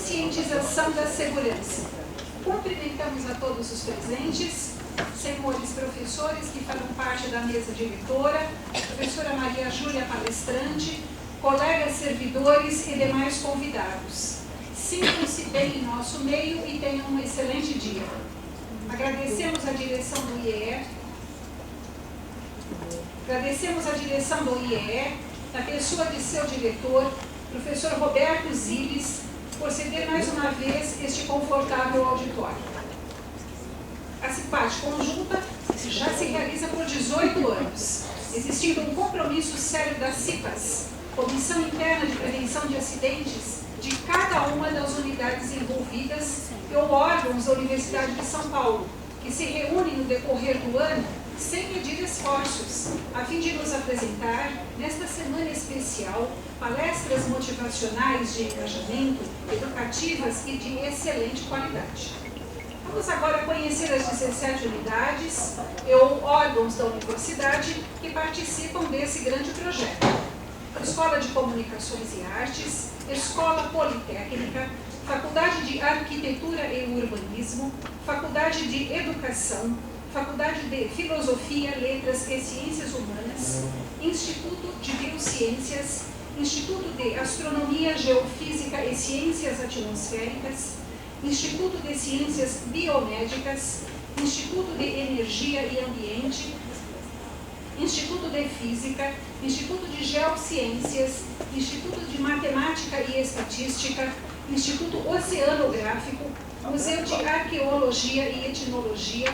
conscientização da segurança. Cumprimentamos a todos os presentes, senhores professores que fazem parte da mesa diretora, professora Maria Júlia palestrante, colegas servidores e demais convidados. Sintam-se bem em nosso meio e tenham um excelente dia. Agradecemos a direção do IEE, na pessoa de seu diretor, professor Roberto Ziles, por ceder mais uma vez este confortável auditório. A CIPAD conjunta já se realiza por 18 anos, existindo um compromisso sério da CIPAS, Comissão Interna de Prevenção de Acidentes, de cada uma das unidades envolvidas ou órgãos da Universidade de São Paulo, que se reúnem no decorrer do ano sem medir esforços, a fim de nos apresentar, nesta semana especial, palestras motivacionais de engajamento, educativas e de excelente qualidade. Vamos agora conhecer as 17 unidades ou órgãos da universidade que participam desse grande projeto. Escola de Comunicações e Artes, Escola Politécnica, Faculdade de Arquitetura e Urbanismo, Faculdade de Educação, Faculdade de Filosofia, Letras e Ciências Humanas, Instituto de Biociências, Instituto de Astronomia, Geofísica e Ciências Atmosféricas, Instituto de Ciências Biomédicas, Instituto de Energia e Ambiente, Instituto de Física, Instituto de Geociências, Instituto de Matemática e Estatística, Instituto Oceanográfico, Museu de Arqueologia e Etnologia,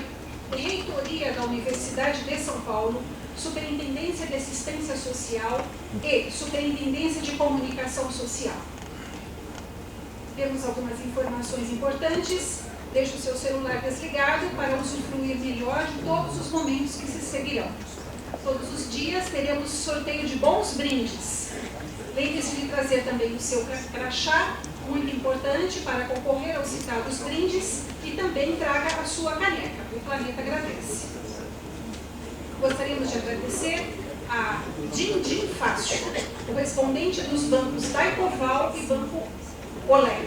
Reitoria da Universidade de São Paulo, Superintendência de Assistência Social e Superintendência de Comunicação Social. Temos algumas informações importantes. Deixe o seu celular desligado para usufruir melhor de todos os momentos que se seguirão. Todos os dias teremos sorteio de bons brindes. Lembre-se de trazer também o seu crachá, muito importante para concorrer aos citados brindes, e também traga a sua caneca. O planeta agradece. Gostaríamos de agradecer a Dindim Fácil, correspondente dos bancos Daicoval e Banco Olé.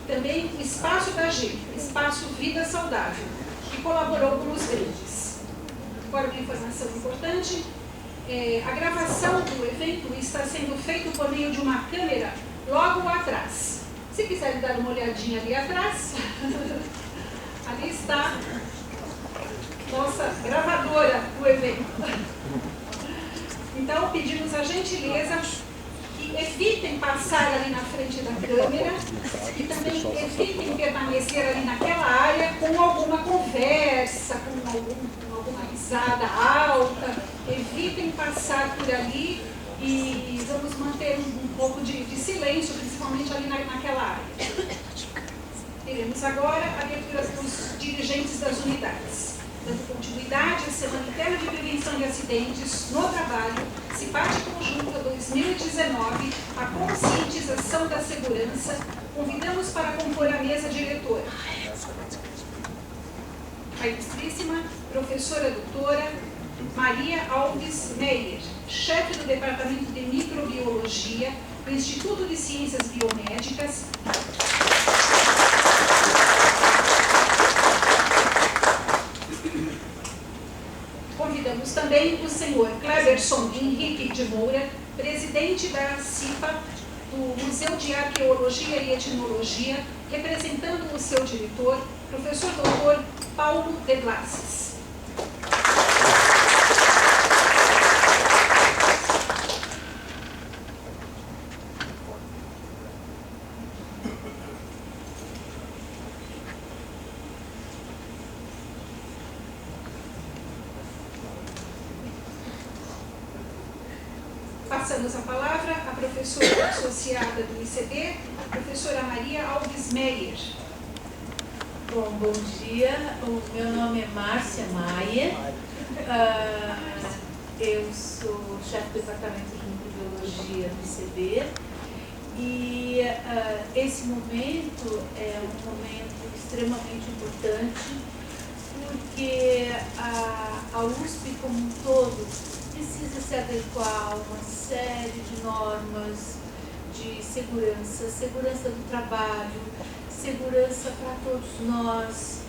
Também o Espaço da G, Espaço Vida Saudável, que colaborou com os brindes. Agora uma informação importante, a gravação do evento está sendo feita por meio de uma câmera logo atrás. Se quiserem dar uma olhadinha ali atrás, ali está nossa gravadora do evento. Então, pedimos a gentileza que evitem passar ali na frente da câmera e também evitem permanecer ali naquela área com alguma conversa, com alguma risada alta. Evitem passar por ali e vamos manter um pouco de silêncio, principalmente ali naquela área. Teremos agora a leitura dos dirigentes das unidades. Dando continuidade à Semana Interna de Prevenção de Acidentes no Trabalho, CIPAD Conjunta 2019, a conscientização da segurança, convidamos para compor a mesa diretora a ilustríssima professora doutora Maria Alves Meyer, chefe do Departamento de Microbiologia do Instituto de Ciências Biomédicas, convidamos também o senhor Cleberson Henrique de Moura, presidente da CIPA, do Museu de Arqueologia e Etnologia, representando o seu diretor, professor doutor Paulo de Blasses. Passamos a palavra à professora associada do ICB, professora Maria Alves Meyer. Bom dia, o meu nome é Márcia Maia, eu sou chefe do Departamento de Microbiologia do ICB e esse momento é um momento extremamente importante porque a USP como um todo precisa se adequar a uma série de normas, de segurança, segurança do trabalho, segurança para todos nós,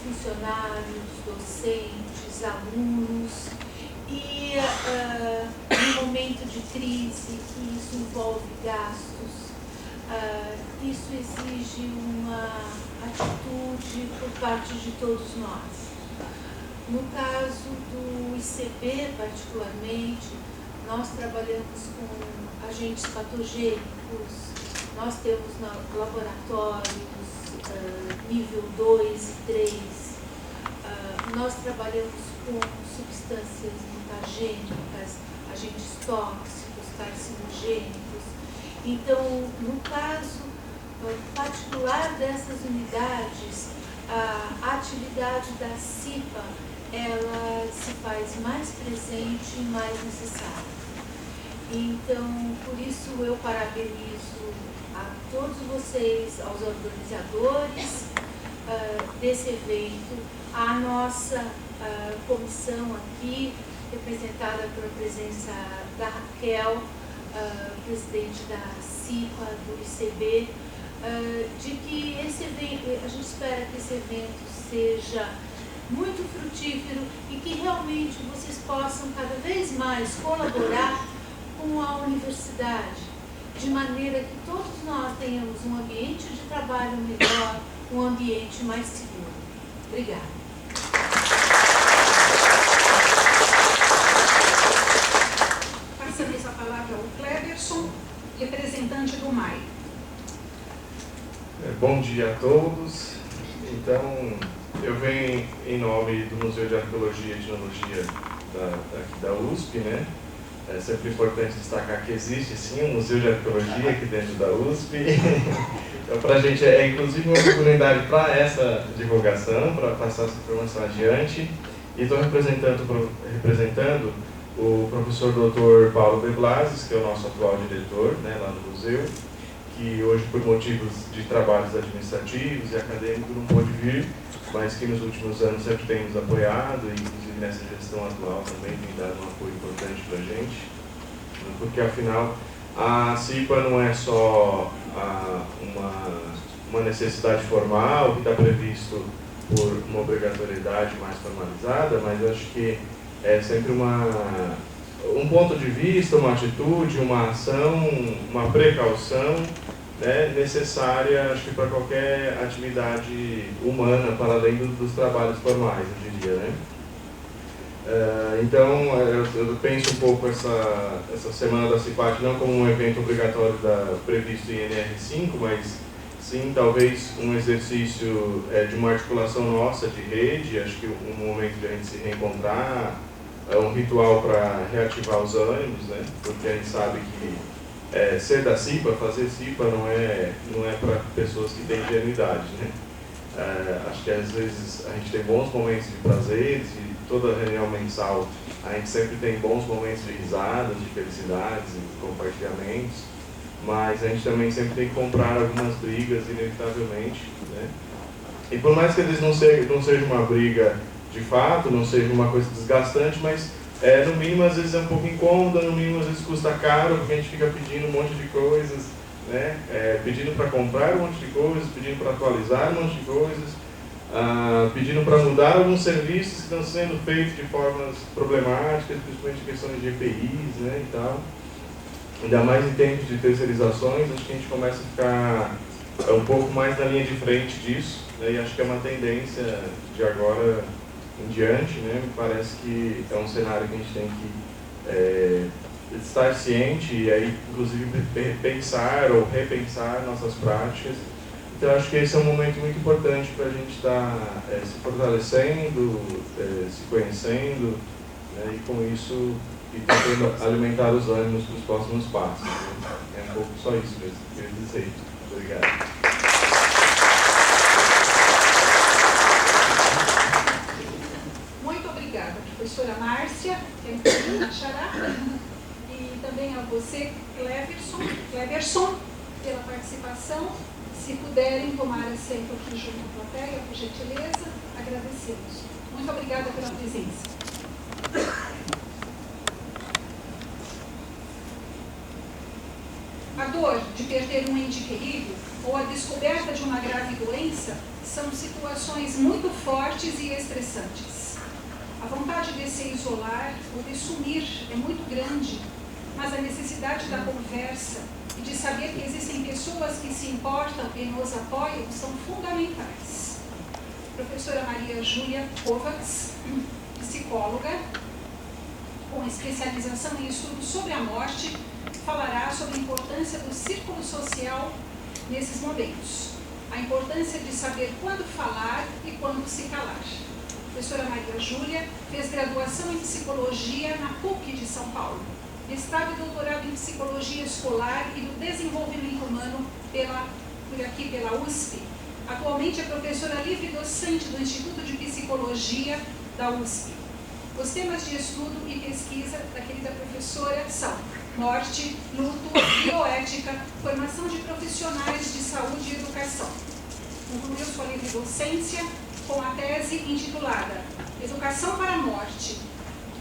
funcionários, docentes, alunos. E no momento de crise, que isso envolve gastos, isso exige uma atitude por parte de todos nós. No caso do ICB, particularmente, nós trabalhamos com agentes patogênicos, nós temos laboratórios nível 2 e 3, nós trabalhamos com substâncias mutagênicas, agentes tóxicos, carcinogênicos. Então, no caso particular dessas unidades, a atividade da CIPA, ela se faz mais presente e mais necessária. Então, por isso eu parabenizo a todos vocês, aos organizadores desse evento, a nossa comissão aqui, representada pela presença da Raquel, presidente da CIPA, do ICB, de que esse evento, a gente espera que esse evento seja muito frutífero e que realmente vocês possam cada vez mais colaborar com a universidade, de maneira que todos nós tenhamos um ambiente de trabalho melhor, um ambiente mais seguro. Obrigada. Passamos a palavra ao Cleverson, representante do MAI. Bom dia a todos. Então, eu venho em nome do Museu de Arqueologia e Etnologia aqui da USP, né? É sempre importante destacar que existe sim um Museu de Arqueologia aqui dentro da USP. Então, para a gente é inclusive uma oportunidade para essa divulgação, para passar essa informação adiante. E estou representando o professor Dr. Paulo De Blasis, que é o nosso atual diretor, né, lá no museu, que hoje, por motivos de trabalhos administrativos e acadêmicos, não pôde vir, mas que nos últimos anos sempre tem nos apoiado, e inclusive nessa gestão atual também tem dado um apoio importante para a gente, porque afinal a CIPA não é só uma necessidade formal que está previsto por uma obrigatoriedade mais formalizada, mas acho que é sempre um ponto de vista, uma atitude, uma ação, uma precaução, né, necessária, acho que para qualquer atividade humana, para além dos trabalhos formais, eu diria, né? Então, eu penso um pouco essa Semana da CIPAT não como um evento obrigatório previsto em NR5, mas sim, talvez um exercício de uma articulação nossa de rede, acho que um momento de a gente se reencontrar, um ritual para reativar os ânimos, né? Porque a gente sabe que ser da CIPA, fazer CIPA não é para pessoas que têm ingenuidade, né? Acho que às vezes a gente tem bons momentos de prazeres e toda reunião mensal a gente sempre tem bons momentos de risadas, de felicidades e compartilhamentos, mas a gente também sempre tem que comprar algumas brigas inevitavelmente, né? E por mais que eles não seja uma briga de fato, não seja uma coisa desgastante, mas no mínimo às vezes é um pouco incômoda, no mínimo às vezes custa caro, porque a gente fica pedindo um monte de coisas, né? Pedindo para comprar um monte de coisas, pedindo para atualizar um monte de coisas, pedindo para mudar alguns serviços que estão sendo feitos de formas problemáticas, principalmente questões de EPIs, né, e tal. Ainda mais em tempos de terceirizações, acho que a gente começa a ficar um pouco mais na linha de frente disso, né, e acho que é uma tendência de agora em diante, né, me parece que é um cenário que a gente tem que estar ciente e aí, inclusive, pensar ou repensar nossas práticas. Então, acho que esse é um momento muito importante para a gente estar se fortalecendo, se conhecendo, né, e com isso e tentando alimentar os ânimos para os próximos passos. Né? É um pouco só isso mesmo que eu queria dizer. Obrigado. Professora Márcia, Xará, e também a você, Cleverson, pela participação. Se puderem tomar assento aqui junto à plateia, por gentileza, agradecemos. Muito obrigada pela presença. dor de perder um ente querido ou a descoberta de uma grave doença são situações muito fortes e estressantes. A vontade de se isolar ou de sumir é muito grande, mas a necessidade da conversa e de saber que existem pessoas que se importam e nos apoiam são fundamentais. Professora Maria Júlia Kovacs, psicóloga, com especialização em estudos sobre a morte, falará sobre a importância do círculo social nesses momentos. A importância de saber quando falar e quando se calar. A professora Maria Júlia fez graduação em Psicologia na PUC de São Paulo, mestrado e doutorado em Psicologia Escolar e do Desenvolvimento Humano pela USP. Atualmente é professora livre docente do Instituto de Psicologia da USP. Os temas de estudo e pesquisa da querida professora são morte, luto, bioética, formação de profissionais de saúde e educação. Concluiu sua livre docência com a tese intitulada Educação para a Morte,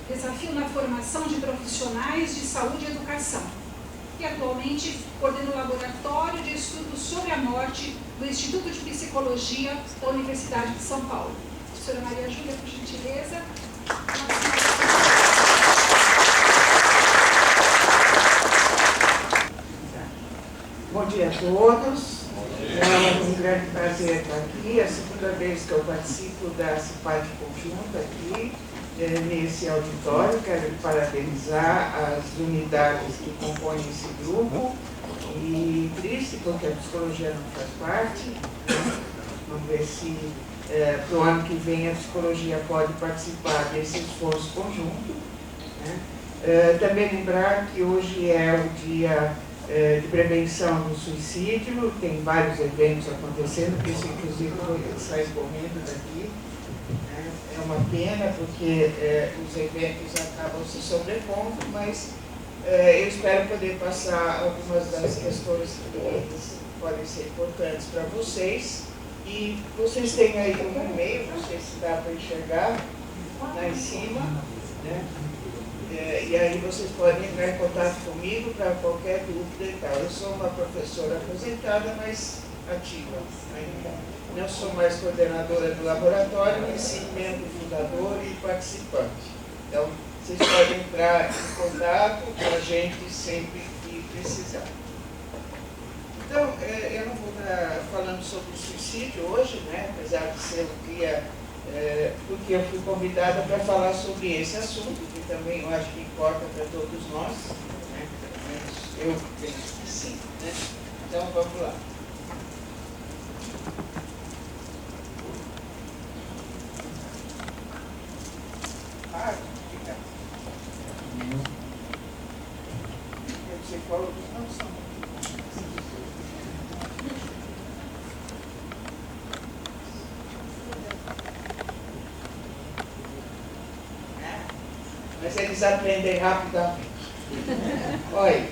desafio na formação de profissionais de saúde e educação. E atualmente coordena o Laboratório de Estudos sobre a Morte do Instituto de Psicologia da Universidade de São Paulo. Professora Maria Júlia, por gentileza. Bom dia a todos. É um grande prazer estar aqui. É a segunda vez que eu participo da CIPAD conjunta aqui, nesse auditório. Quero parabenizar as unidades que compõem esse grupo. E triste porque a psicologia não faz parte. Vamos ver se para o ano que vem a psicologia pode participar desse esforço conjunto. Também lembrar que hoje é o dia de prevenção do suicídio, tem vários eventos acontecendo, que isso inclusive eu saio correndo daqui. É uma pena porque os eventos acabam se sobrepondo, mas eu espero poder passar algumas das questões que podem ser importantes para vocês. E vocês têm aí um e-mail, não sei se dá para enxergar, lá em cima, né? E aí vocês podem entrar em contato comigo para qualquer dúvida e tal. Eu sou uma professora aposentada, mas ativa ainda. Não sou mais coordenadora do laboratório, mas sim membro fundador e participante. Então, vocês podem entrar em contato com a gente sempre que precisar. Então, eu não vou estar falando sobre suicídio hoje, né? Apesar de ser um dia, porque eu fui convidada para falar sobre esse assunto, que também eu acho que importa para todos nós, né? Eu penso que sim, né? Então, vamos lá. Fica. Você falou dos não são. Mas eles aprendem rapidamente. Olha,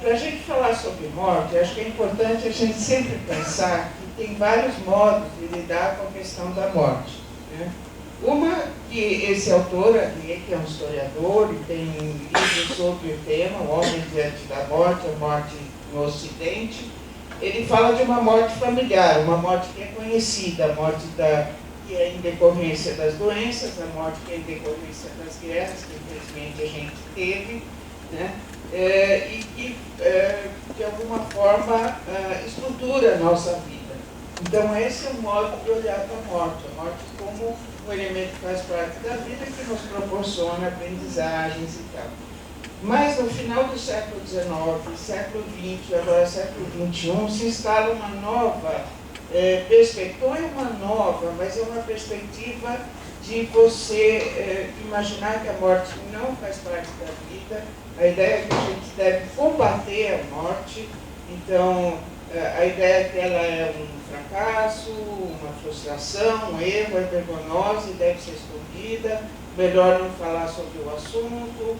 para a gente falar sobre morte, acho que é importante a gente sempre pensar que tem vários modos de lidar com a questão da morte, né? Uma, que esse autor aqui, que é um historiador e tem livros sobre o tema, O Homem Diante da Morte, a Morte no Ocidente, ele fala de uma morte familiar, uma morte que é conhecida, a morte que é em decorrência das doenças, a morte que é em decorrência das guerras, que infelizmente a gente teve, né? E que, de alguma forma, estrutura a nossa vida. Então, esse é um modo de olhar para a morte como um elemento que faz parte da vida e que nos proporciona aprendizagens e tal. Mas, no final do século XIX, século XX, agora século XXI, se instala uma nova perspectiva, não é uma nova, mas é uma perspectiva de você imaginar que a morte não faz parte da vida. A ideia é que a gente deve combater a morte. Então, a ideia é que ela é um fracasso, uma frustração, um erro, é vergonhosa e deve ser escondida. Melhor não falar sobre o assunto,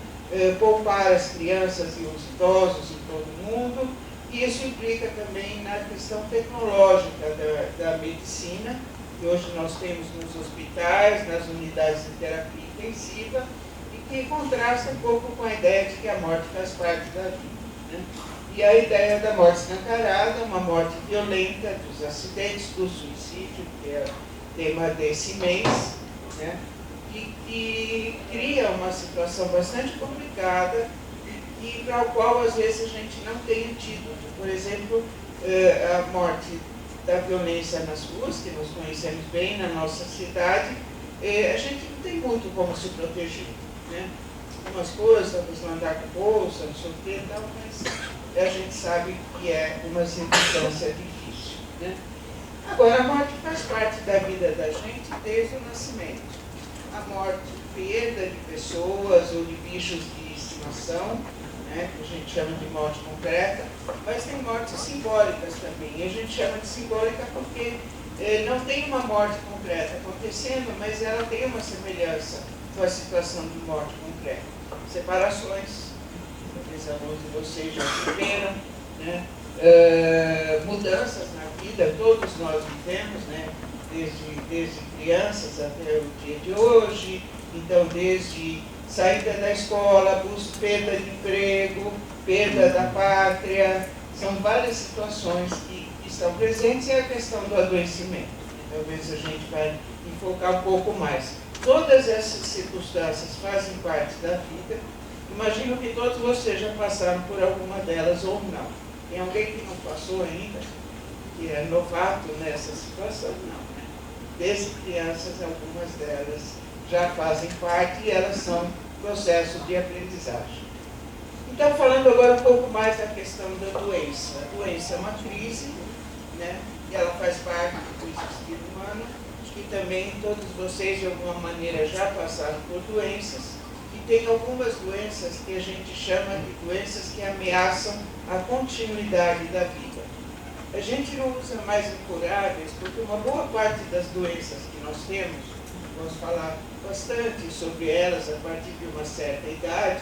poupar as crianças e os idosos e todo mundo. E isso implica também na questão tecnológica da medicina, que hoje nós temos nos hospitais, nas unidades de terapia intensiva, e que contrasta um pouco com a ideia de que a morte faz parte da vida, né? E a ideia da morte escancarada, uma morte violenta, dos acidentes, do suicídio, que é o tema desse mês, né? E cria uma situação bastante complicada e para a qual às vezes a gente não tem antídoto. Por exemplo, a morte da violência nas ruas, que nós conhecemos bem na nossa cidade, a gente não tem muito como se proteger, né? Algumas coisas, talvez não andar com bolsa, não sei o que e tal, mas a gente sabe que é uma circunstância difícil, né? Agora, a morte faz parte da vida da gente desde o nascimento. A morte, perda de pessoas ou de bichos de estimação, né, que a gente chama de morte concreta, mas tem mortes simbólicas também. E a gente chama de simbólica porque não tem uma morte concreta acontecendo, mas ela tem uma semelhança com a situação de morte concreta. Separações, talvez alguns de vocês já viveram, né? Mudanças na vida, todos nós vivemos, né? Desde crianças até o dia de hoje, então desde saída da escola, perda de emprego, perda da pátria, são várias situações que estão presentes e a questão do adoecimento. Talvez a gente vai enfocar um pouco mais. Todas essas circunstâncias fazem parte da vida. Imagino que todos vocês já passaram por alguma delas ou não. Tem alguém que não passou ainda, que é novato nessa situação? Não. Desde crianças, algumas delas já fazem parte e elas são processos de aprendizagem. Então, falando agora um pouco mais da questão da doença. A doença é uma crise, né? E ela faz parte do existir humano, que também todos vocês, de alguma maneira, já passaram por doenças, e tem algumas doenças que a gente chama de doenças que ameaçam a continuidade da vida. A gente não usa mais incuráveis, porque uma boa parte das doenças que nós temos, vamos falar bastante sobre elas a partir de uma certa idade,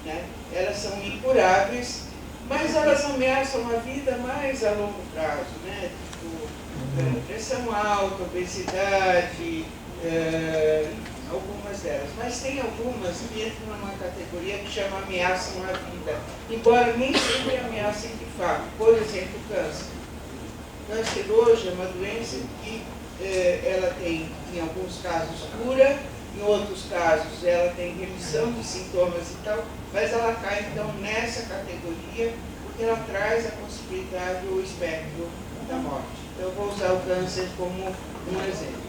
né? Elas são incuráveis, mas elas ameaçam a vida mais a longo prazo, né? Tipo, pressão alta, obesidade, algumas delas. Mas tem algumas que entram numa categoria que chama ameaçam a vida, embora nem sempre ameacem de fato. Por exemplo, câncer. Câncer hoje é uma doença que ela tem, em alguns casos, cura, em outros casos ela tem remissão de sintomas e tal, mas ela cai então nessa categoria porque ela traz a possibilidade ou o espectro da morte. Então eu vou usar o câncer como um exemplo.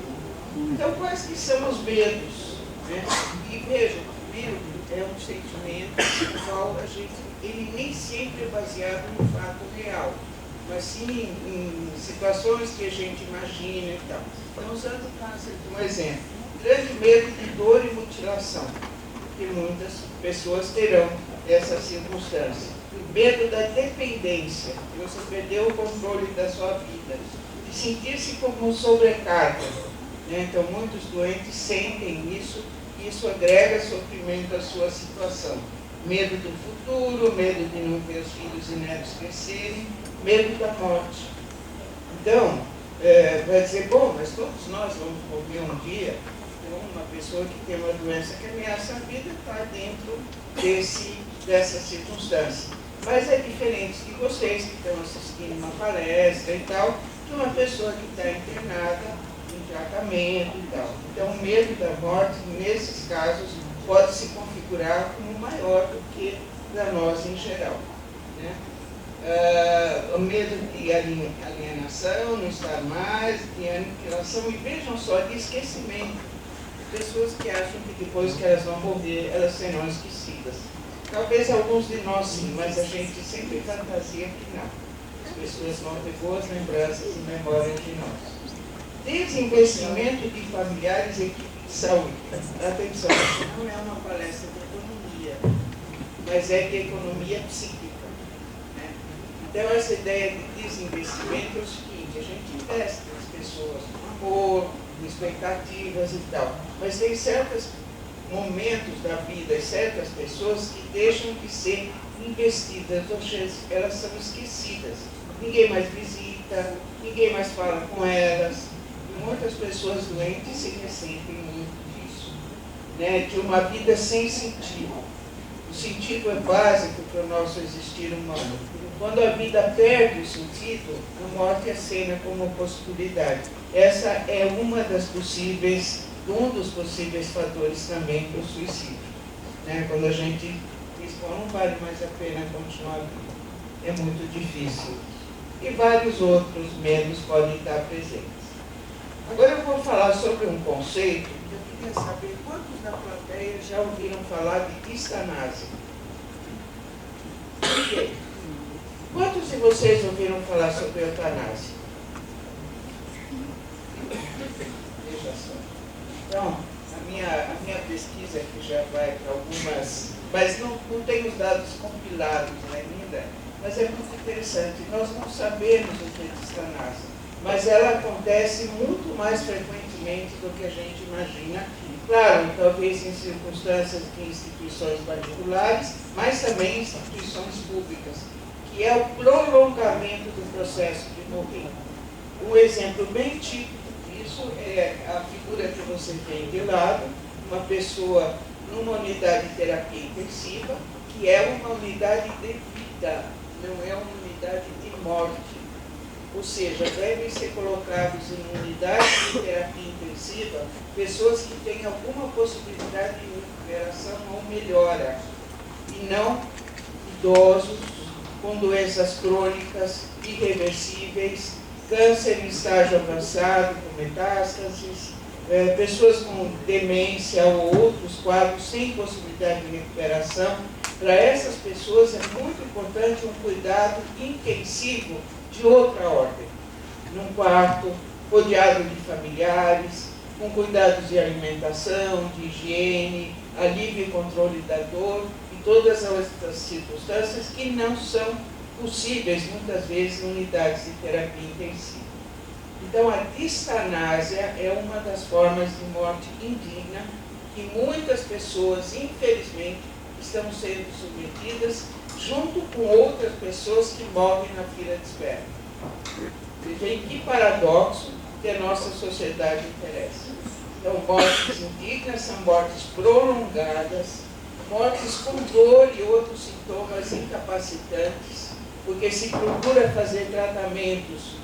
Então quais que são os medos? Né? E vejam, medo é um sentimento no qual a gente, ele nem sempre é baseado no fato real, mas sim em situações que a gente imagina e tal. Então, usando o câncer como exemplo, grande medo de dor e mutilação, porque muitas pessoas terão essa circunstância. Medo da dependência, que você perdeu o controle da sua vida, de sentir-se como sobrecarga. Né? Então, muitos doentes sentem isso, e isso agrega sofrimento à sua situação. Medo do futuro, medo de não ver os filhos e netos crescerem, medo da morte. Então, vai dizer, bom, mas todos nós vamos morrer um dia. Então, uma pessoa que tem uma doença que ameaça a vida está dentro dessa circunstância. Mas é diferente de vocês que estão assistindo uma palestra e tal, de uma pessoa que está internada em tratamento e tal. Então, o medo da morte, nesses casos, pode se configurar como maior do que para nós em geral. Né? O medo de alienação, não estar mais, de aniquilação, e vejam só, de esquecimento. Pessoas que acham que depois que elas vão morrer, elas serão esquecidas. Talvez alguns de nós sim, mas a gente sempre fantasia que não. As pessoas vão ter boas lembranças e memória de nós. Desinvestimento de familiares e equipe de saúde. Atenção, não é uma palestra de economia, mas é de economia psíquica. Né? Então, essa ideia de desinvestimento é o seguinte: a gente investe nas pessoas com amor, com expectativas e tal, mas tem certos momentos da vida e certas pessoas que deixam de ser investidas, ou seja, elas são esquecidas. Ninguém mais visita, ninguém mais fala com elas. Muitas pessoas doentes se ressentem muito disso, né? De uma vida sem sentido. O sentido é básico para o nosso existir humano. Quando a vida perde o sentido, a morte acena como possibilidade. Essa é um dos possíveis fatores também para o suicídio. Né? Quando a gente diz, bom, não vale mais a pena continuar vivo, é muito difícil. E vários outros medos podem estar presentes. Agora eu vou falar sobre um conceito que eu queria saber quantos da plateia já ouviram falar de distanásia. Por quê? Quantos de vocês ouviram falar sobre eutanásia? Veja só. Então, a minha pesquisa aqui já vai para algumas, mas não tem os dados compilados ainda, mas é muito interessante. Nós não sabemos o que é distanásia, mas ela acontece muito mais frequentemente do que a gente imagina. Claro, talvez em circunstâncias de instituições particulares, mas também em instituições públicas, que é o prolongamento do processo de morrer. Um exemplo bem típico disso é a figura que você tem de lado, uma pessoa numa unidade de terapia intensiva, que é uma unidade de vida, não é uma unidade de morte. Ou seja, devem ser colocados em unidades de terapia intensiva pessoas que têm alguma possibilidade de recuperação ou melhora, e não idosos com doenças crônicas, irreversíveis, câncer em estágio avançado, com metástases, pessoas com demência ou outros quadros sem possibilidade de recuperação. Para essas pessoas é muito importante um cuidado intensivo de outra ordem, num quarto rodeado de familiares, com cuidados de alimentação, de higiene, alívio e controle da dor, e todas essas circunstâncias que não são possíveis, muitas vezes, em unidades de terapia intensiva. Então, a distanásia é uma das formas de morte indigna que muitas pessoas, infelizmente, estão sendo submetidas junto com outras pessoas que morrem na fila de espera. Vejam que paradoxo que a nossa sociedade interessa. Então, mortes indignas são mortes prolongadas, mortes com dor e outros sintomas incapacitantes, porque se procura fazer tratamentos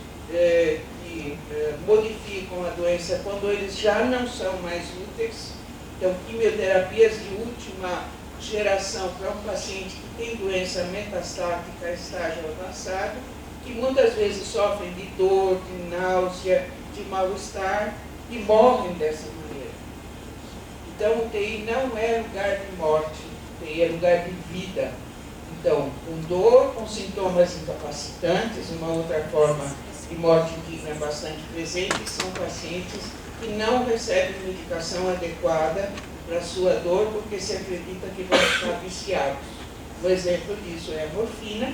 que modificam a doença quando eles já não são mais úteis. Então, quimioterapias de última geração para um paciente que tem doença metastática, estágio avançado, que muitas vezes sofrem de dor, de náusea, de mal-estar e morrem dessa maneira. Então, o UTI não é lugar de morte, o UTI é lugar de vida. Então, com dor, com sintomas incapacitantes, uma outra forma de morte indigna bastante presente, são pacientes que não recebem medicação adequada para a sua dor, porque se acredita que vão ficar viciados. Um exemplo disso é a morfina,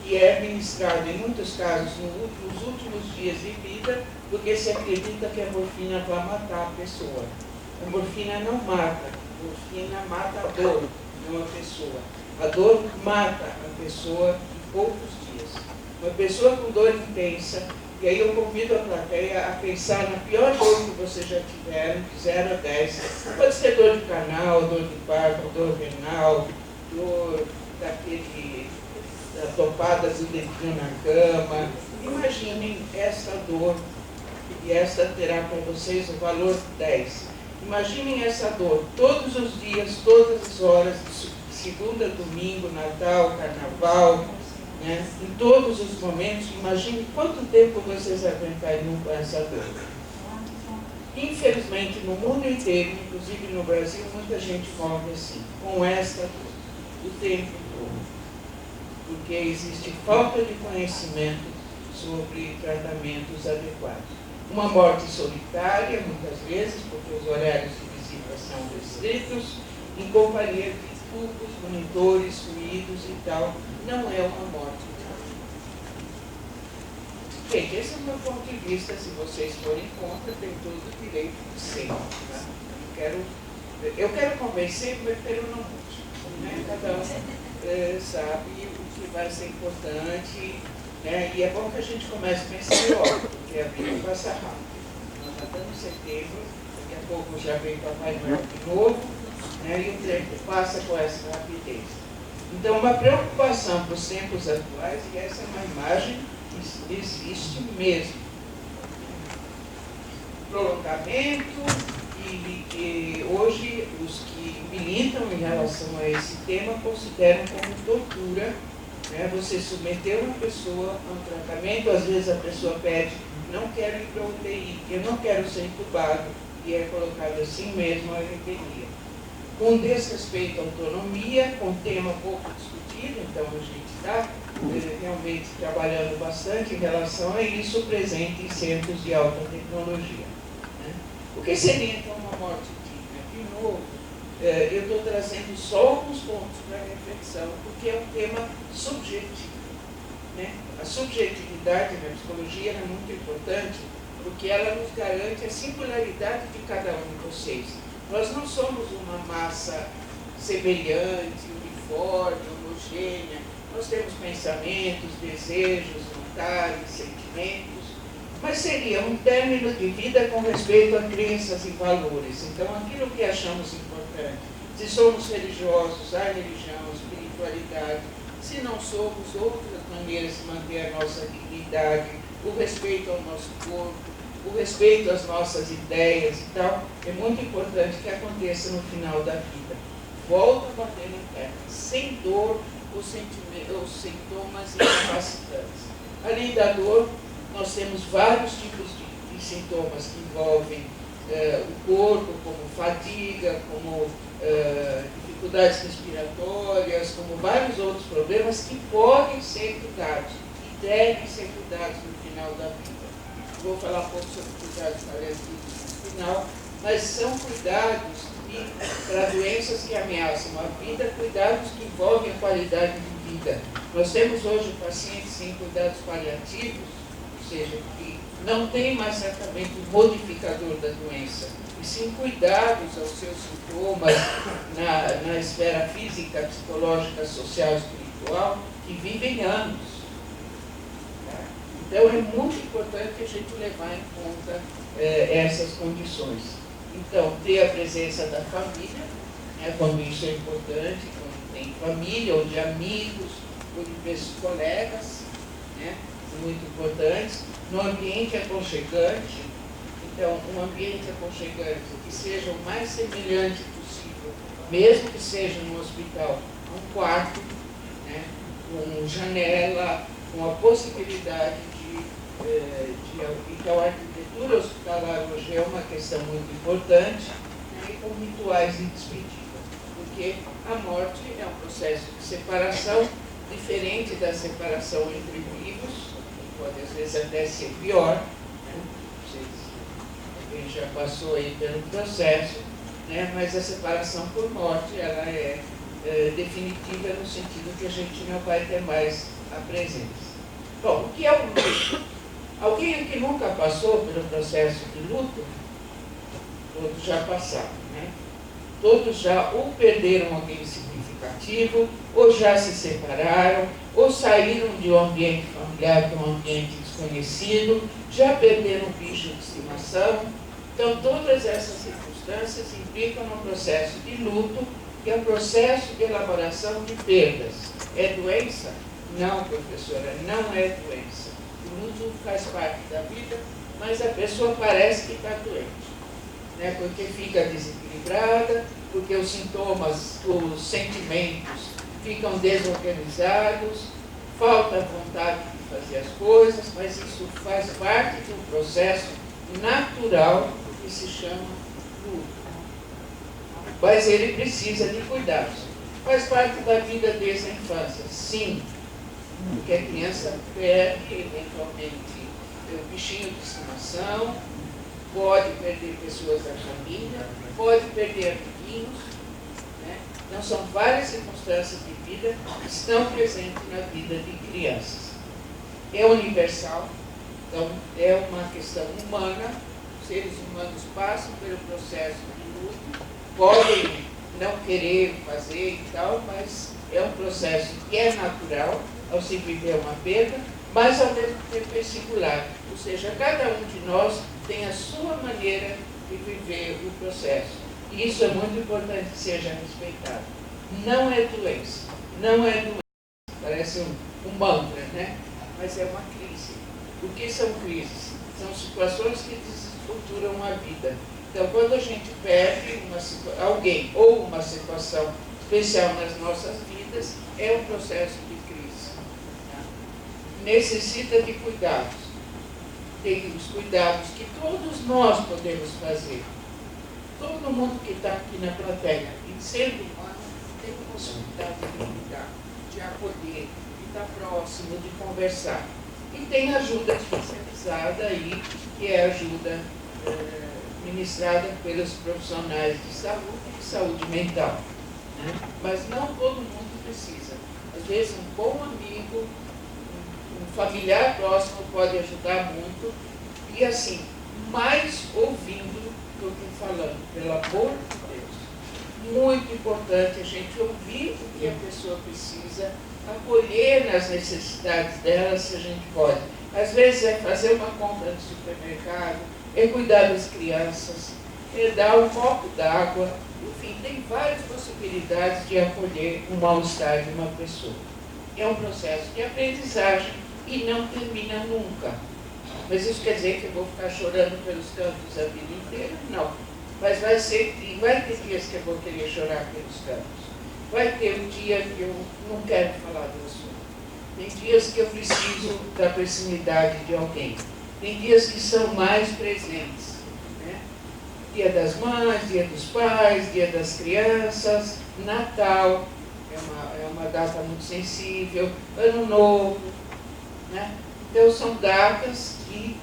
que é administrada em muitos casos nos últimos dias de vida, porque se acredita que a morfina vai matar a pessoa. A morfina não mata, a morfina mata a dor, não a pessoa. A dor mata a pessoa em poucos dias. Uma pessoa com dor intensa, e aí eu convido a plateia a pensar na pior dor que vocês já tiveram, de 0 a 10. Pode ser dor de canal, dor de parto, dor renal, dor da topada do dedinho na cama. Imaginem essa dor, e esta terá para vocês o valor 10. Imaginem essa dor todos os dias, todas as horas, de segunda, domingo, Natal, Carnaval, né? Em todos os momentos. Imagine quanto tempo vocês aguentariam com essa dor. Infelizmente, no mundo inteiro, inclusive no Brasil, muita gente morre assim, com esta dor, o tempo todo. Porque existe falta de conhecimento sobre tratamentos adequados. Uma morte solitária, muitas vezes, porque os horários de visita são restritos, em companhia de tubos, monitores, fluidos e tal, não é uma morte. Gente, esse é o meu ponto de vista. Se vocês forem contra, tem todo o direito de ser. Tá? Eu quero convencer, mas pelo não muito. Né? Cada um sabe o que vai ser importante, né? E é bom que a gente comece a pensar logo, porque a vida passa rápido. Nós já estamos em setembro, daqui a pouco já vem Papai Noel de novo, né? E o tempo passa com essa rapidez. Então, uma preocupação para os tempos atuais, e essa é uma imagem que existe mesmo. Prolongamento, e hoje os que militam em relação a esse tema consideram como tortura, né? Você submeter uma pessoa a um tratamento, às vezes a pessoa pede, não quero ir para a UTI, eu não quero ser entubado, e é colocado assim mesmo a requeria. Com desrespeito à autonomia, com tema pouco discutido, então a gente está realmente trabalhando bastante em relação a isso, presente em centros de alta tecnologia. Né? O que seria então uma morte digna? De novo, eu estou trazendo só alguns pontos para reflexão, porque é um tema subjetivo. Né? A subjetividade na psicologia é muito importante, porque ela nos garante a singularidade de cada um de vocês. Nós não somos uma massa semelhante, uniforme, homogênea. Nós temos pensamentos, desejos, vontades, sentimentos, mas seria um término de vida com respeito a crenças e valores. Então, aquilo que achamos importante, se somos religiosos, a religião, a espiritualidade, se não somos, outras maneiras de manter a nossa dignidade, o respeito ao nosso corpo, o respeito às nossas ideias e tal, é muito importante que aconteça no final da vida. Volta a bater na terra, sem dor, os sintomas incapacitantes. Além da dor, nós temos vários tipos de sintomas que envolvem o corpo, como fadiga, como dificuldades respiratórias, como vários outros problemas que podem ser cuidados e devem ser cuidados no final da vida. Vou falar um pouco sobre cuidados paliativos no final, mas são cuidados para doenças que ameaçam a vida, cuidados que envolvem a qualidade de vida. Nós temos hoje pacientes em cuidados paliativos, ou seja, que não tem mais tratamento modificador da doença, e sim cuidados aos seus sintomas na esfera física, psicológica, social, espiritual, que vivem anos. Então, é muito importante a gente levar em conta essas condições. Então, ter a presença da família, né, quando isso é importante, quando tem família, ou de amigos, ou de colegas, né, muito importantes, no ambiente aconchegante. Então, um ambiente aconchegante que seja o mais semelhante possível, mesmo que seja no hospital, um quarto, né, com janela, com a possibilidade então, a arquitetura hospitalar hoje é uma questão muito importante, né, e com rituais de despedida, porque a morte é um processo de separação diferente da separação entre vivos, que pode às vezes até ser pior, né? Alguém já passou aí pelo processo, né? Mas a separação por morte ela é definitiva no sentido que a gente não vai ter mais a presença. Bom, o que é o luto? Alguém que nunca passou pelo processo de luto, todos já passaram, né? Todos já ou perderam alguém significativo, ou já se separaram, ou saíram de um ambiente familiar para um ambiente desconhecido, já perderam um bicho de estimação. Então, todas essas circunstâncias implicam no processo de luto, que é um processo de elaboração de perdas. É doença? Não, professora, não é doença. O luto faz parte da vida, mas a pessoa parece que está doente, né? Porque fica desequilibrada, porque os sintomas, os sentimentos ficam desorganizados, falta vontade de fazer as coisas, mas isso faz parte de um processo natural que se chama luto. Mas ele precisa de cuidados. Faz parte da vida desde a infância, sim. Porque a criança perde, eventualmente, o bichinho de estimação, pode perder pessoas da família, pode perder amiguinhos, né? Então, são várias circunstâncias de vida que estão presentes na vida de crianças. É universal, então é uma questão humana, os seres humanos passam pelo processo de luto, podem não querer fazer e tal, mas é um processo que é natural ao se viver uma perda, mas ao mesmo tempo é singular. Ou seja, cada um de nós tem a sua maneira de viver o processo. E isso é muito importante que seja respeitado. não é doença, não é doença. Parece um mantra, né? Mas é uma crise. O que são crises? São situações que desestruturam a vida. Então, quando a gente perde alguém ou uma situação especial nas nossas vidas, é um processo de crise. Tá? Necessita de cuidados. Tem os cuidados que todos nós podemos fazer. Todo mundo que está aqui na plateia, e sendo humano, tem possibilidade de cuidar, de acolher, de estar próximo, de conversar. E tem ajuda especializada aí, que é ajuda ministrada pelos profissionais de saúde mental. Né? Mas não todo mundo precisa. Às vezes um bom amigo, um familiar próximo pode ajudar muito. E assim, mais ouvindo do que falando, pelo amor de Deus. Muito importante a gente ouvir o que a pessoa precisa, acolher nas necessidades dela, se a gente pode. Às vezes é fazer uma compra no supermercado, é cuidar das crianças, é dar um copo d'água. Enfim, tem várias possibilidades de acolher o mal-estar de uma pessoa. É um processo de aprendizagem e não termina nunca. Mas isso quer dizer que eu vou ficar chorando pelos cantos a vida inteira? Não. Mas vai ter dias que eu vou querer chorar pelos cantos. Vai ter um dia que eu não quero falar do assunto. Tem dias que eu preciso da proximidade de alguém. Tem dias que são mais presentes. Né? Dia das mães, dia dos pais, dia das crianças, Natal, é uma data muito sensível, Ano Novo. Né? Então são datas que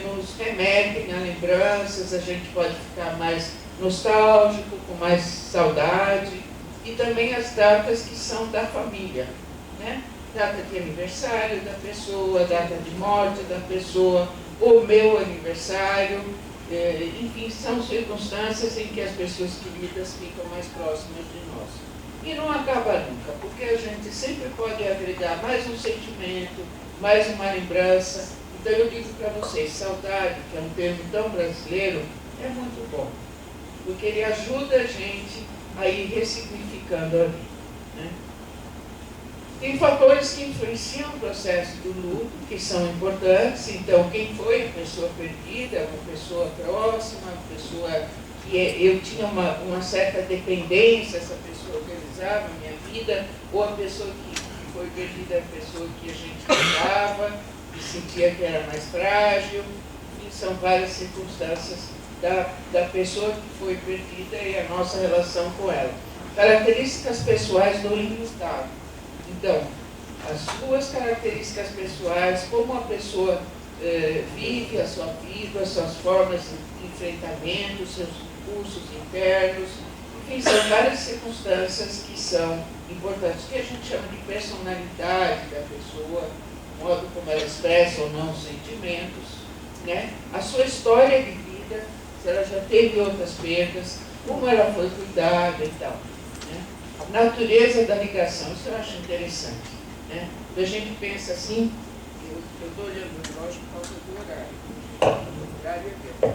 nos remetem a lembranças, a gente pode ficar mais nostálgico, com mais saudade. E também as datas que são da família. Né? Data de aniversário da pessoa, data de morte da pessoa, o meu aniversário, enfim, são circunstâncias em que as pessoas queridas ficam mais próximas de nós. E não acaba nunca, porque a gente sempre pode agregar mais um sentimento, mais uma lembrança. Então eu digo para vocês, saudade, que é um termo tão brasileiro, é muito bom, porque ele ajuda a gente a ir ressignificando a vida. Né? Tem fatores que influenciam o processo do luto, que são importantes. Então, quem foi a pessoa perdida, uma pessoa próxima, uma pessoa que eu tinha uma certa dependência, essa pessoa organizava a minha vida, ou a pessoa que foi perdida, a pessoa que a gente cuidava, e sentia que era mais frágil. E são várias circunstâncias da pessoa que foi perdida e a nossa relação com ela. Características pessoais do enlutado. Então, as suas características pessoais, como a pessoa vive a sua vida, as suas formas de enfrentamento, seus recursos internos, enfim, são várias circunstâncias que são importantes, que a gente chama de personalidade da pessoa, o modo como ela expressa ou não os sentimentos, né? A sua história de vida, se ela já teve outras perdas, como ela foi cuidada e tal. Natureza da ligação, isso eu acho interessante. Né? Quando a gente pensa assim, eu estou olhando o relógio por causa do horário. O horário é meu.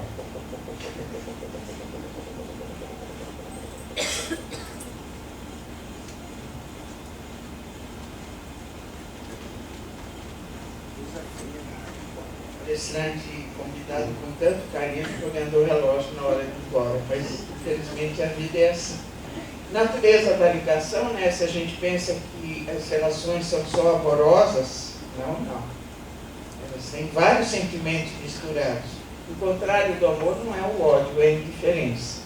O palestrante convidado com tanto carinho olhando o relógio na hora de ir embora, mas infelizmente a vida é assim. Natureza da ligação, né? Se a gente pensa que as relações são só amorosas, não. Elas têm vários sentimentos misturados. O contrário do amor não é o ódio, é a indiferença.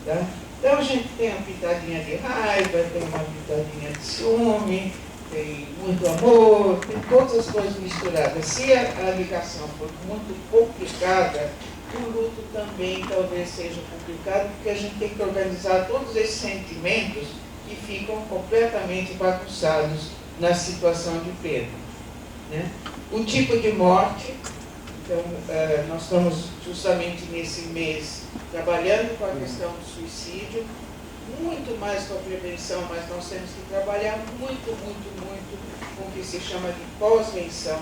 Tá? Então a gente tem uma pitadinha de raiva, tem uma pitadinha de ciúme, tem muito amor, tem todas as coisas misturadas. Se a ligação for muito complicada, o luto também talvez seja complicado, porque a gente tem que organizar todos esses sentimentos que ficam completamente bagunçados na situação de perda. Né? O tipo de morte, então, nós estamos justamente nesse mês trabalhando com a questão do suicídio, muito mais com a prevenção, mas nós temos que trabalhar muito com o que se chama de pós-venção,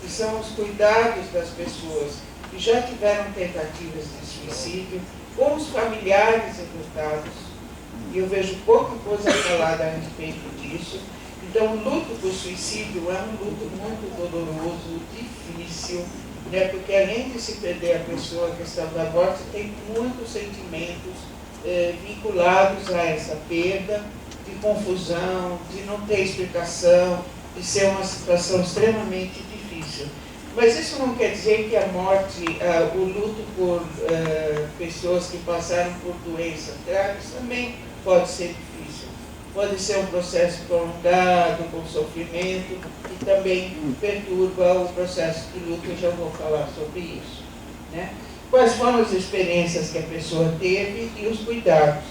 que são os cuidados das pessoas que já tiveram tentativas de suicídio, com os familiares enlutados, E eu vejo pouca coisa falada a respeito disso. Então, o luto por suicídio é um luto muito doloroso, difícil, né? Porque além de se perder a pessoa, a questão da morte, tem muitos sentimentos vinculados a essa perda, de confusão, de não ter explicação, de ser uma situação extremamente difícil. Mas isso não quer dizer que a morte, o luto por pessoas que passaram por doenças graves também pode ser difícil. Pode ser um processo prolongado, com sofrimento, que também perturba o processo de luto, eu já vou falar sobre isso, né? Quais foram as experiências que a pessoa teve e os cuidados.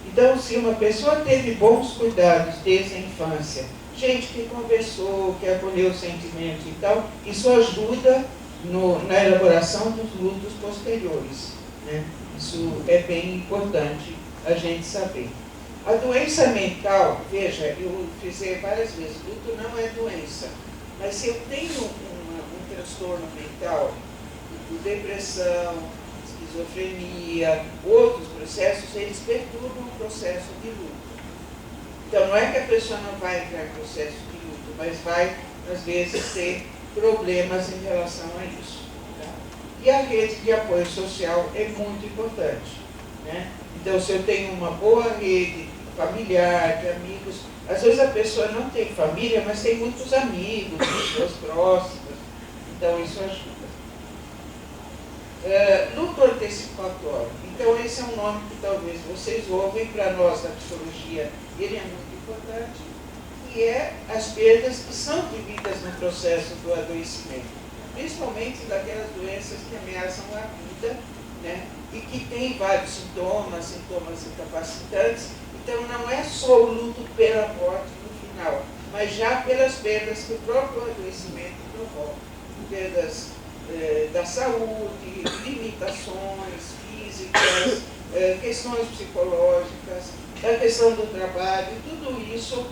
Então, se uma pessoa teve bons cuidados desde a infância, gente que conversou, que acolheu os sentimentos e tal, isso ajuda na elaboração dos lutos posteriores, né? Isso é bem importante a gente saber. A doença mental, veja, eu fiz várias vezes, luto não é doença, mas se eu tenho um transtorno mental, depressão, esquizofrenia, outros processos, eles perturbam o processo de luto. Então, não é que a pessoa não vai entrar em processo de luto, mas vai, às vezes, ter problemas em relação a isso. Tá? E a rede de apoio social é muito importante, né? Então, se eu tenho uma boa rede familiar, de amigos, às vezes a pessoa não tem família, mas tem muitos amigos, pessoas próximas, então isso ajuda. Luto antecipatório. Então, esse é um nome que talvez vocês ouvem, para nós da psicologia, ele é muito importante, que é as perdas que são vividas no processo do adoecimento, principalmente daquelas doenças que ameaçam a vida, né? E que tem vários sintomas incapacitantes. Então, não é só o luto pela morte no final, mas já pelas perdas que o próprio adoecimento provoca. Perdas da saúde, limitações físicas, questões psicológicas, da questão do trabalho, tudo isso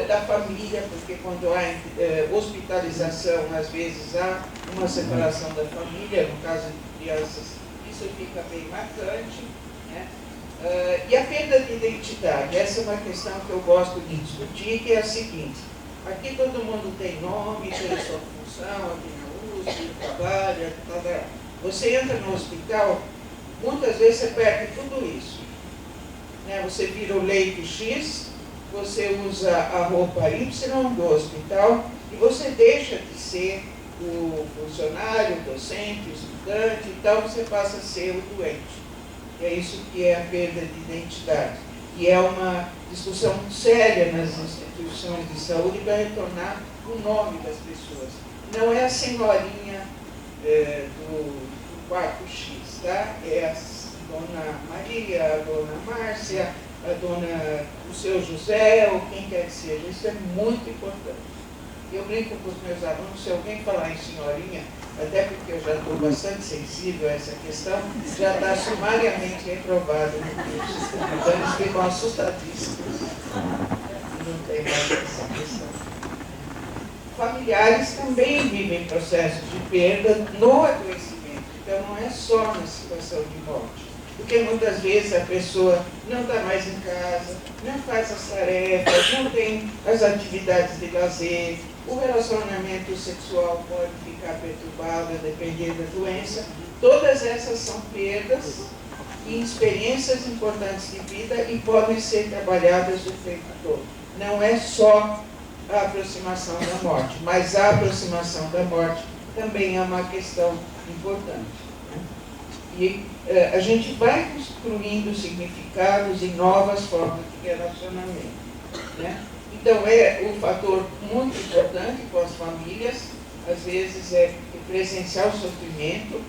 da família, porque quando há hospitalização, às vezes há uma separação da família, no caso de crianças, isso fica bem marcante, né? E a perda de identidade, essa é uma questão que eu gosto de discutir, que é a seguinte: aqui todo mundo tem nome, tem a sua função, aqui na USP, trabalha, você entra no hospital, muitas vezes você perde tudo isso, né? Você vira o leito X, você usa a roupa Y do hospital e você deixa de ser o funcionário, o docente, o estudante, então você passa a ser o doente. E é isso que é a perda de identidade. E é uma discussão muito séria nas instituições de saúde para retornar o nome das pessoas. Não é a senhorinha do quarto X, tá? É a dona Maria, a dona Márcia, o seu José, ou quem quer que seja. Isso é muito importante. Eu brinco com os meus alunos, se alguém falar em senhorinha, até porque eu já estou bastante sensível a essa questão, já está sumariamente reprovado no curso. Então eles ficam assustadíssimos. Não tem mais essa questão. Familiares também vivem processos de perda no adoecimento. Então não é só na situação de morte. Porque muitas vezes a pessoa não está mais em casa, não faz as tarefas, não tem as atividades de lazer, o relacionamento sexual pode ficar perturbado, a depender da doença. Todas essas são perdas e experiências importantes de vida e podem ser trabalhadas o tempo todo. Não é só a aproximação da morte, mas a aproximação da morte também é uma questão importante. E a gente vai construindo significados e novas formas de relacionamento, né? Então, é um fator muito importante com as famílias, às vezes é presenciar o sofrimento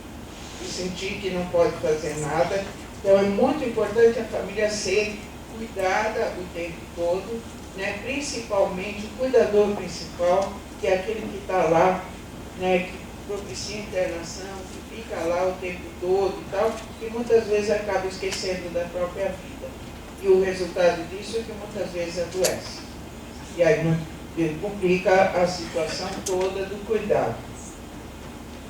e sentir que não pode fazer nada. Então, é muito importante a família ser cuidada o tempo todo, né? Principalmente o cuidador principal, que é aquele que está lá, né? Que propicia internação, que fica lá o tempo todo e tal, e muitas vezes acaba esquecendo da própria vida. E o resultado disso é que muitas vezes adoece. E aí complica a situação toda do cuidado.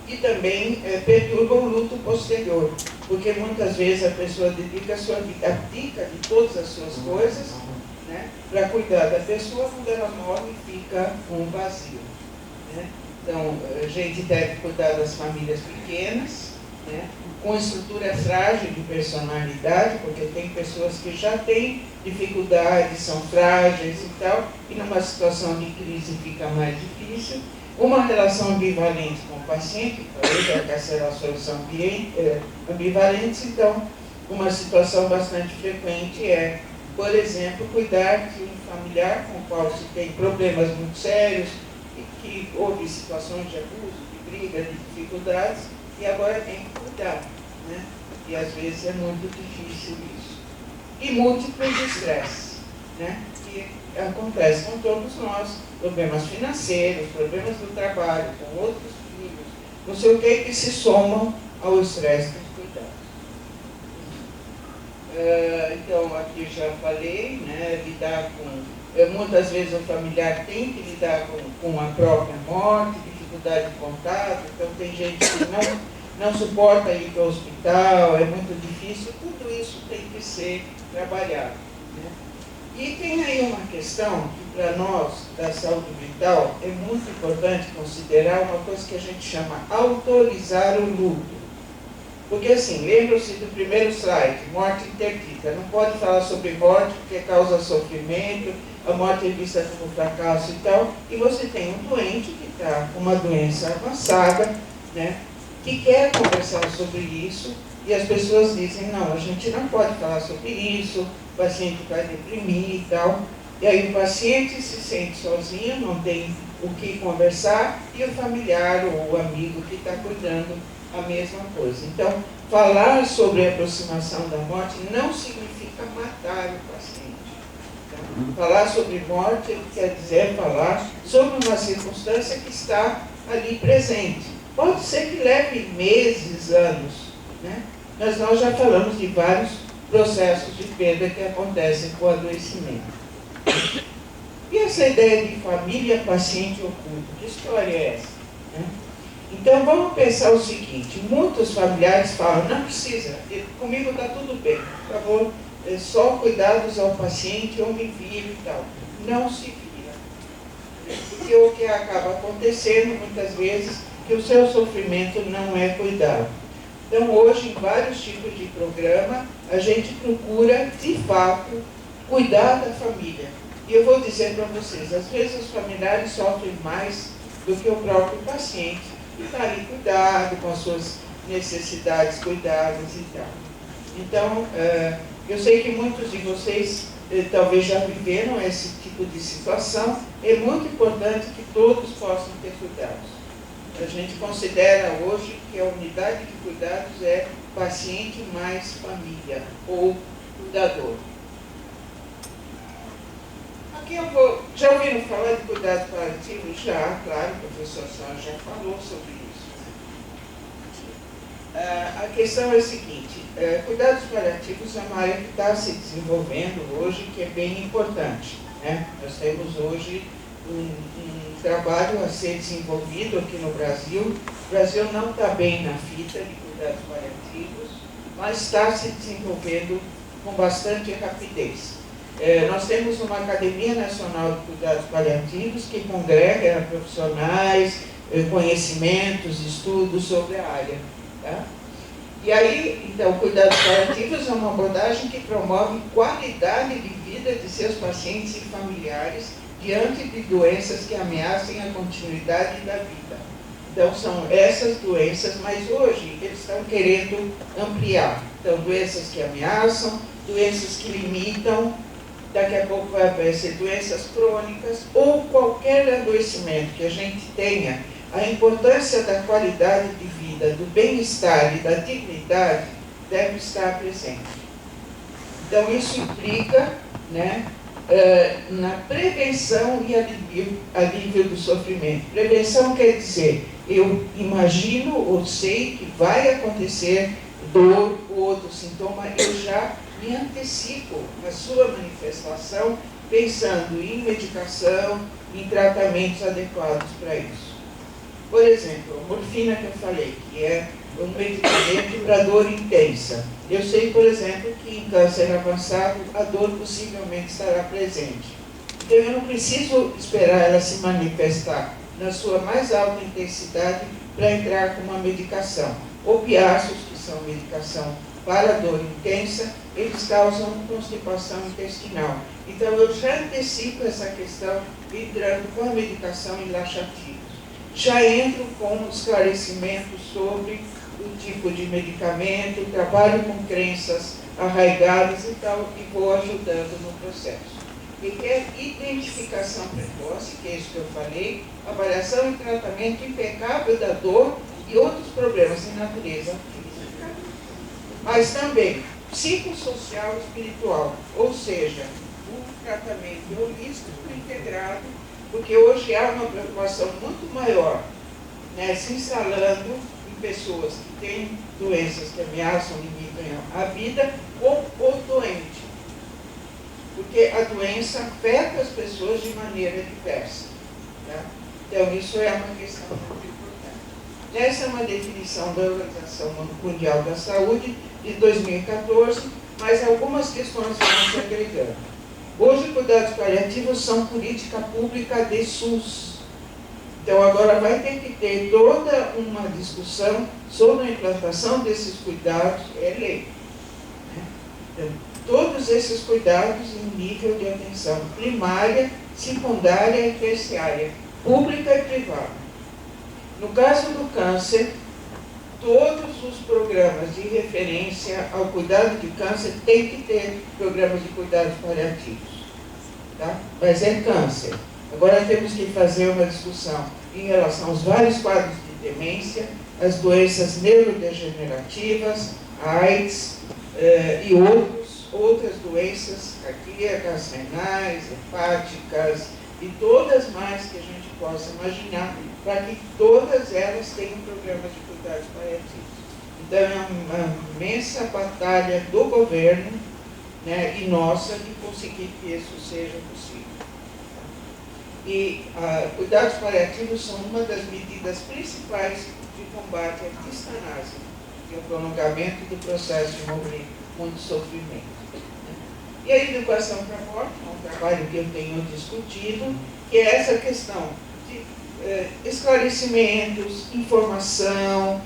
E também perturba o luto posterior. porque muitas vezes a pessoa dedica a sua vida, abdica de todas as suas coisas, né, para cuidar da pessoa. Quando ela morre, fica um vazio, né? Então, a gente deve cuidar das famílias pequenas, né, com estrutura frágil de personalidade, porque tem pessoas que já têm dificuldades, são frágeis e tal, e numa situação de crise fica mais difícil. Uma relação ambivalente com o paciente, já que as relações são ambivalentes, então, uma situação bastante frequente é, por exemplo, cuidar de um familiar com o qual se tem problemas muito sérios, e que houve situações de abuso, de briga, de dificuldades, e agora tem que cuidar, né? E às vezes é muito difícil isso. E múltiplos estresses, né? Que acontece com todos nós, problemas financeiros, problemas do trabalho, com outros filhos, não sei o que se somam ao estresse dos cuidados. Então, aqui já falei, né? Lidar com... muitas vezes o familiar tem que lidar com a própria morte, dificuldade de contato, então tem gente que não suporta ir para o hospital, é muito difícil, tudo isso tem que ser trabalhado, né? E tem aí uma questão que para nós, da saúde mental, é muito importante considerar uma coisa que a gente chama autorizar o luto. Porque assim, lembram-se do primeiro slide, morte interdita, não pode falar sobre morte porque causa sofrimento, a morte é vista como fracasso e tal, e você tem um doente que está com uma doença avançada, né, que quer conversar sobre isso, e as pessoas dizem, não, a gente não pode falar sobre isso, o paciente vai deprimir e tal, e aí o paciente se sente sozinho, não tem o que conversar, e o familiar ou o amigo que está cuidando a mesma coisa. Então, falar sobre a aproximação da morte não significa matar o paciente. Então, falar sobre morte quer dizer falar sobre uma circunstância que está ali presente. Pode ser que leve meses, anos, né? Mas nós já falamos de vários processos de perda que acontecem com o adoecimento. E essa ideia de família, paciente oculto, que história é essa, né? Então vamos pensar o seguinte, muitos familiares falam, não precisa, comigo está tudo bem, por favor, só cuidados ao paciente, eu me viro e tal. Não se vira. Porque o que acaba acontecendo muitas vezes que o seu sofrimento não é cuidado. Então hoje, em vários tipos de programa, a gente procura, de fato, cuidar da família. E eu vou dizer para vocês, às vezes os familiares sofrem mais do que o próprio paciente, que está ali cuidado, com as suas necessidades cuidadas e tal. Então, eu sei que muitos de vocês talvez já viveram esse tipo de situação. É muito importante que todos possam ter cuidados. A gente considera hoje que a unidade de cuidados é paciente mais família, ou cuidador. Aqui eu vou... Já ouviram falar de cuidados paliativos? Já, claro, o professor Sá já falou sobre isso. A questão é a seguinte, cuidados paliativos é uma área que está se desenvolvendo hoje, que é bem importante, né? Nós temos hoje um trabalho a ser desenvolvido aqui no Brasil. O Brasil não está bem na fita de cuidados paliativos, mas está se desenvolvendo com bastante rapidez. Nós temos uma Academia Nacional de Cuidados Paliativos que congrega profissionais, conhecimentos, estudos sobre a área. Tá? E aí, então, cuidados paliativos é uma abordagem que promove qualidade de vida de seus pacientes e familiares diante de doenças que ameacem a continuidade da vida. Então, são essas doenças, mas hoje eles estão querendo ampliar. Então, doenças que ameaçam, doenças que limitam, daqui a pouco vai aparecer doenças crônicas ou qualquer adoecimento que a gente tenha. A importância da qualidade de vida, do bem-estar e da dignidade deve estar presente. Então, isso implica, né, na prevenção e alívio do sofrimento. Prevenção quer dizer, eu imagino ou sei que vai acontecer dor ou outro sintoma, eu já me antecipo na sua manifestação, pensando em medicação, em tratamentos adequados para isso. Por exemplo, a morfina que eu falei, que é um medicamento para dor intensa. Eu sei, por exemplo, que em câncer avançado a dor possivelmente estará presente. Então eu não preciso esperar ela se manifestar na sua mais alta intensidade para entrar com uma medicação. Opiáceos, que são medicação para dor intensa, eles causam constipação intestinal. Então eu já antecipo essa questão entrando com a medicação em laxativos. Já entro com esclarecimentos sobre o tipo de medicamento, trabalho com crenças arraigadas e tal, e vou ajudando no processo. E é identificação precoce, que é isso que eu falei, avaliação e tratamento impecável da dor e outros problemas de natureza física, mas também psicossocial e espiritual, ou seja, um tratamento holístico integrado, porque hoje há uma preocupação muito maior, né, se instalando em pessoas que têm doenças que ameaçam, limitam a vida, ou doente. Porque a doença afeta as pessoas de maneira diversa. Tá? Então, isso é uma questão muito importante. Essa é uma definição da Organização Mundial da Saúde de 2014, mas algumas questões vão se agregando. Hoje, cuidados paliativos são política pública de SUS. Então, agora vai ter que ter toda uma discussão sobre a implantação desses cuidados, é lei. Né? Então, todos esses cuidados em nível de atenção primária, secundária e terciária, pública e privada. No caso do câncer, todos os programas de referência ao cuidado de câncer têm que ter programas de cuidados paliativos. Tá? Mas é câncer. Agora temos que fazer uma discussão em relação aos vários quadros de demência, as doenças neurodegenerativas, a AIDS e outras doenças cardíacas, renais, hepáticas e todas mais que a gente possa imaginar, para que todas elas tenham programas de cuidados paliativos. Então é uma imensa batalha do governo, né, e nossa de conseguir que isso seja possível. E cuidados paliativos são uma das medidas principais de combate à distanase, que é o prolongamento do processo de morrer com muito sofrimento. E a educação para a morte é um trabalho que eu tenho discutido, que é essa questão de esclarecimentos, informação,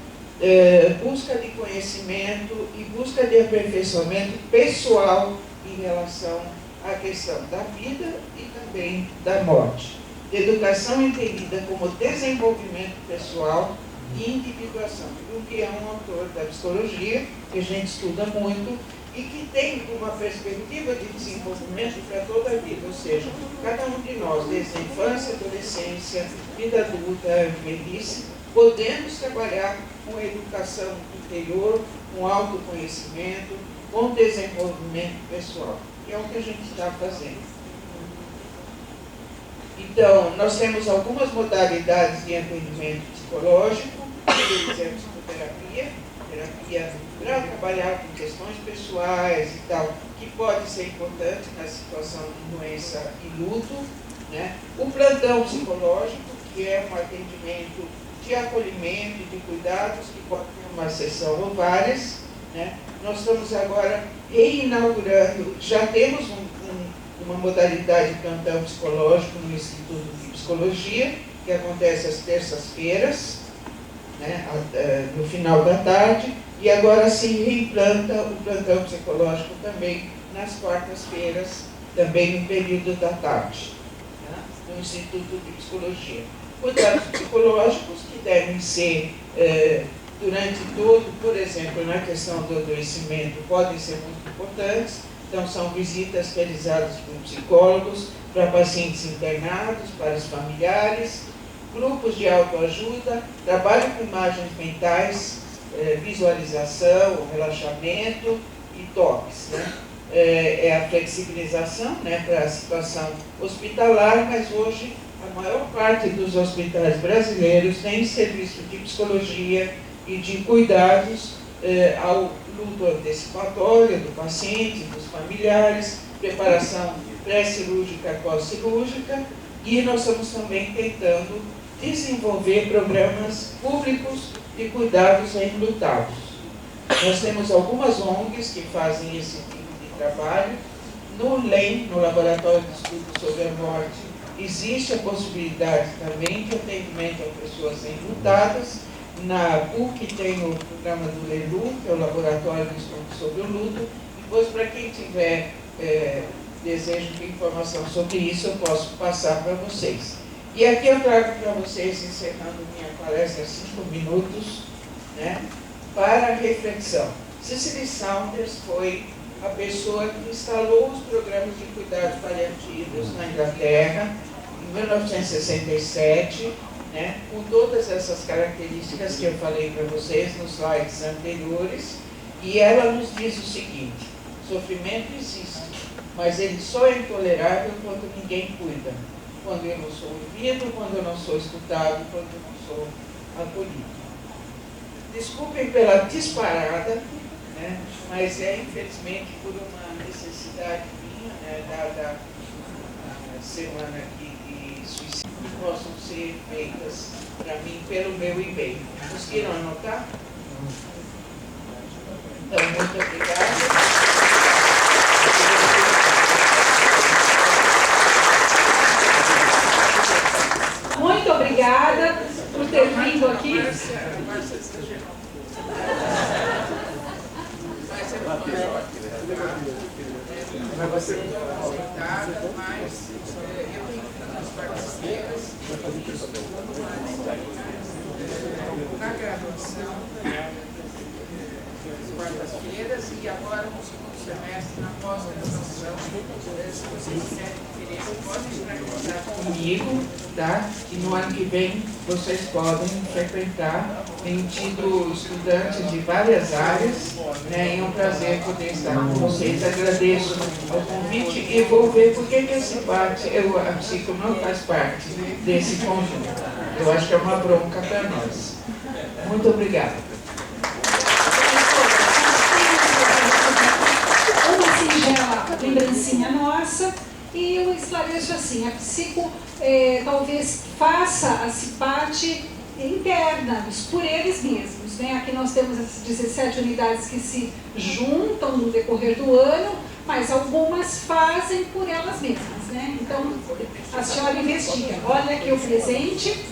busca de conhecimento e busca de aperfeiçoamento pessoal em relação à questão da vida e também da morte. Educação entendida como desenvolvimento pessoal e individuação. O que é um autor da psicologia, que a gente estuda muito, e que tem uma perspectiva de desenvolvimento para toda a vida, ou seja, cada um de nós, desde a infância, adolescência, vida adulta, velhice, podemos trabalhar com educação interior, com autoconhecimento, com desenvolvimento pessoal, que é o que a gente está fazendo. Então, nós temos algumas modalidades de atendimento psicológico, por exemplo, psicoterapia, terapia para trabalhar com questões pessoais e tal, que pode ser importante na situação de doença e luto, né? O plantão psicológico, que é um atendimento de acolhimento e de cuidados, que pode ter uma sessão ou várias, né? Nós estamos agora reinaugurando, já temos uma modalidade de plantão psicológico no Instituto de Psicologia, que acontece às terças-feiras, né, no final da tarde, e agora se reimplanta o plantão psicológico também nas quartas-feiras, também no período da tarde, né, no Instituto de Psicologia. Cuidados psicológicos que devem ser, durante todo, por exemplo, na questão do adoecimento, podem ser muito importantes. Então, são visitas realizadas por psicólogos para pacientes internados, para os familiares, grupos de autoajuda, trabalho com imagens mentais, visualização, relaxamento e toques. Né? É a flexibilização, né, para a situação hospitalar, mas hoje a maior parte dos hospitais brasileiros tem serviço de psicologia e de cuidados ao luto antecipatório do paciente, dos familiares, preparação pré-cirúrgica, pós-cirúrgica, e nós estamos também tentando desenvolver programas públicos de cuidados enlutados. Nós temos algumas ONGs que fazem esse tipo de trabalho. No LEM, no Laboratório de Estudos sobre a Morte, existe a possibilidade também de atendimento a pessoas enlutadas. Na PUC tem o programa do LELU, que é o Laboratório de Estudos sobre o Luto. Depois, para quem tiver desejo de informação sobre isso, eu posso passar para vocês. E aqui eu trago para vocês, encerrando minha palestra, 5 minutos, né, para reflexão. Cicely Saunders foi a pessoa que instalou os programas de cuidados paliativos na Inglaterra, em 1967, né, com todas essas características que eu falei para vocês nos slides anteriores, e ela nos diz o seguinte: sofrimento existe, mas ele só é intolerável quando ninguém cuida, quando eu não sou ouvido, quando eu não sou escutado, quando eu não sou acolhido. Desculpem pela disparada, né, mas infelizmente por uma necessidade minha, né, dada a semana de suicídio, que possam ser feitas para mim pelo meu e-mail. Conseguiram anotar? Então, muito obrigada. Muito obrigada por ter vindo aqui. Mas você não sentada, mas eu tenho as parceiras na graduação, nas quartas-feiras, e agora no segundo semestre, na pós-graduação. Se vocês tiverem interesse, podem entrar em contato comigo, tá? E no ano que vem vocês podem frequentar. Tenho tido estudantes de várias áreas, né? E é um prazer poder estar com vocês. Agradeço o convite e vou ver por que essa parte, a psico não faz parte desse conjunto. Eu acho que é uma bronca para nós. Muito obrigada. Uma singela lembrancinha nossa, e eu esclareço assim: a psico talvez faça a CIPAT interna, por eles mesmos, né? Aqui nós temos as 17 unidades que se juntam no decorrer do ano, mas algumas fazem por elas mesmas, né? Então, a senhora investiga. Olha aqui o presente.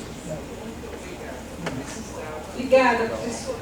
Obrigada, professora.